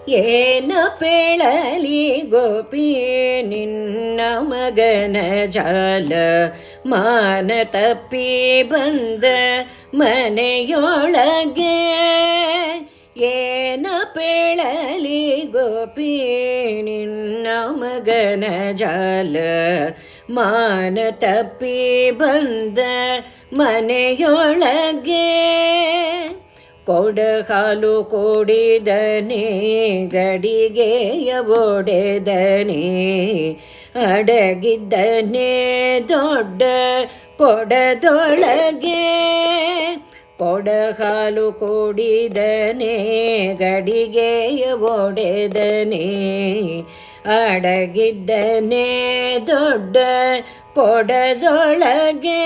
ಏನ ಪೇಳಲಿ ಗೋಪಿ ನಿನ್ನ ಮಗನ ಜಾಲ, ಮಾನ ತಪ್ಪಿ ಬಂದ ಮನೆಯೊಳಗೆ. ಏನ ಪೇಳಲಿ ಗೋಪಿ ನಿನ್ನ ಮಗನ ಜಾಲ, ಮಾನ ತಪ್ಪಿ ಬಂದ ಮನೆಯೊಳಗೆ. ಕೊಡ ಹಾಲು ಕೊಡಿದನೆ ಗಡಿಗೆಯ ಒಡೆದನೆ, ಅಡಗಿದ್ದನೆ ದೊಡ್ಡ ಕೊಡದೊಳಗೆ. ಕೊಡ ಹಾಲು ಕೊಡಿದನೆ ಗಡಿಗೆಯ ಒಡೆದನೆ, ಅಡಗಿದ್ದನೆ ದೊಡ್ಡ ಕೊಡದೊಳಗೆ.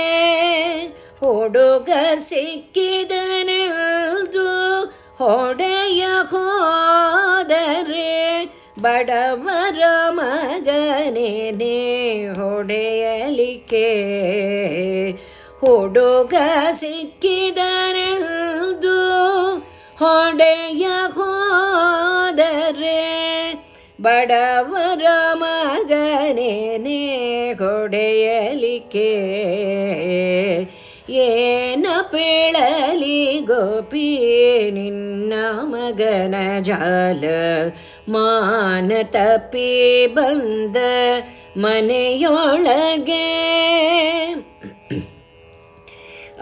ಹುಡುಗ ಸಿಕ್ಕಿದನೆಂದು ಹೊಡೆಯ ಹೋದರೆ, ಬಡವರ ಮಗನೇ ಹೊಡೆಯಲಿಕ್ಕೆ. ಹುಡುಗ ಸಿಕ್ಕಿದನೆಂದು ಹೊಡೆಯ ಹೋದರೆ, ಬಡವರ ಮಗನೇ ಹೊಡೆಯಲಿಕ್ಕೆ. ಏನ ಪೇಳಲಿ ಗೋಪಿ ನಿನ್ನ ಮಗನ ಜಾಲ, ಮಾನ ತಪ್ಪಿ ಬಂದ ಮನೆಯೊಳಗೆ.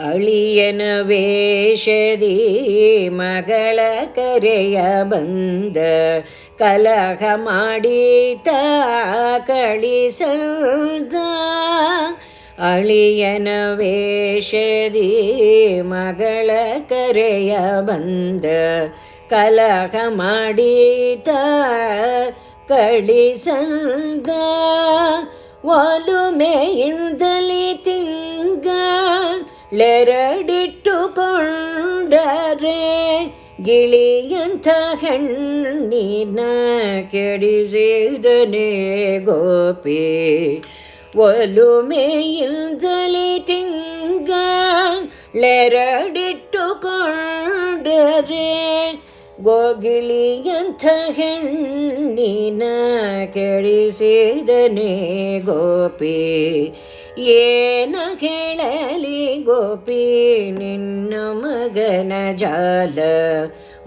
ಅಳಿಯನ ವೇಷದಿ ಮಗಳ ಕರೆಯ ಬಂದ, ಕಲಹ ಮಾಡಿತ ಕಳಿಸದ. ಅಳಿಯನ ವೇಷದಿ ಮಗಳ ಕರೆಯ ಬಂದ, ಕಲಹ ಮಾಡಿತ ಕಳಿಸದ. ಒಲುಮೆಯಿಂದಲೇ ತಿಂಗಳೆರಡಿಟ್ಟುಕೊಂಡರೆ, ಗಿಳಿಯಂಥ ಹೆಣ್ಣಿನ ಕೆಡಿಸಿದನೆ ಗೋಪಿ. ಒಲುಮೆಯಿಂದಲೇ ತಿಂಗಳೆರಡಿಟ್ಟುಕೊಂಡರೆ, ಗೋಗಿಳಿಯಂಥ ಹೆಣ್ಣಿನ ಕೆಡಿಸಿದನೆ ಗೋಪಿ. ಏನ ಹೇಳಲಿ ಗೋಪಿ ನಿನ್ನ ಮಗನ ಜಾಲ,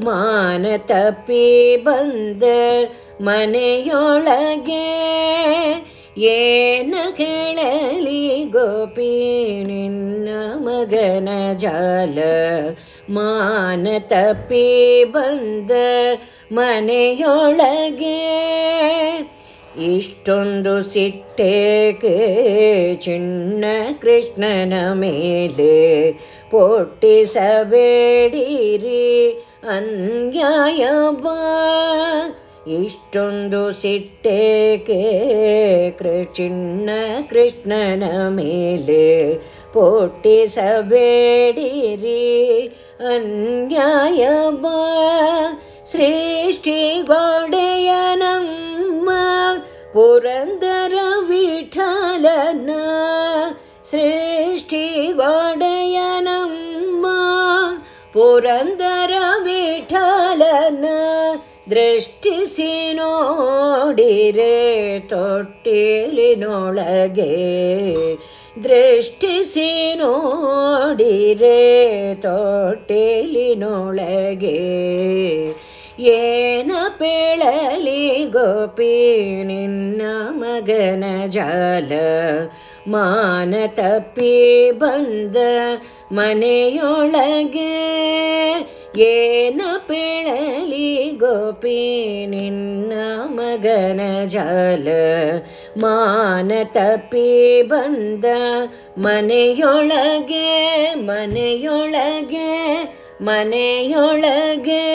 ಮಾನ ತಪ್ಪಿ ಬಂದ ಮನೆಯೊಳಗೆ. ಏನ ಹೇಳಲಿ ಗೋಪಿ ನಿನ್ನ ಮಗನ ಜಾಲ, ಮಾನ ತಪ್ಪಿ ಬಂದ ಮನೆಯೊಳಗೆ. ಇಷ್ಟೊಂದು ಸಿಟ್ಟೇಕೆ ಚಿನ್ನ ಕೃಷ್ಣನ ಮೇಲೆ, ಪೊಟ್ಟಿಸಬೇಡಿರಿ ಅನ್ಯಾಯವ. ಇಷ್ಟೊಂದು ಸಿಟ್ಟೇಕೆ ಚಿನ್ನ ಕೃಷ್ಣನ ಮೇಲೆ, ಪೊಟ್ಟಿಸಬೇಡಿರಿ ಅನ್ಯಾಯವ. ಸೃಷ್ಟಿಗೊಡೆಯ ನಮ್ಮ ಪುರಂದರ ವಿಠಲನ, ಸೃಷ್ಟಿಗೊಡೆಯ ನಮ್ಮ ಪುರಂದರ ವಿಠಲನ. ದೃಷ್ಟಿಸಿ ನೋಡಿರೆ ತೊಟ್ಟಿಲಿನೊಳಗೆ, ದೃಷ್ಟಿಸಿ ನೋಡಿರೆ ತೊಟ್ಟಿಲಿನೊಳಗೆ. ಏನ ಪೇಳಲಿ ಗೋಪಿ ನಿನ್ನ ಮಗನ ಜಾಲ, ಮಾನ ತಪ್ಪಿ ಬಂದ ಮನೆಯೊಳಗೆ. ಏನ ಪೇಳಲಿ ಗೋಪಿ ನಿನ್ನ ಮಗನ ಜಾಲ, ಮಾನ ತಪ್ಪಿ ಬಂದ ಮನೆಯೊಳಗೆ. ಮನೆಯೊಳಗೆ ಮನೆಯೊಳಗೆ.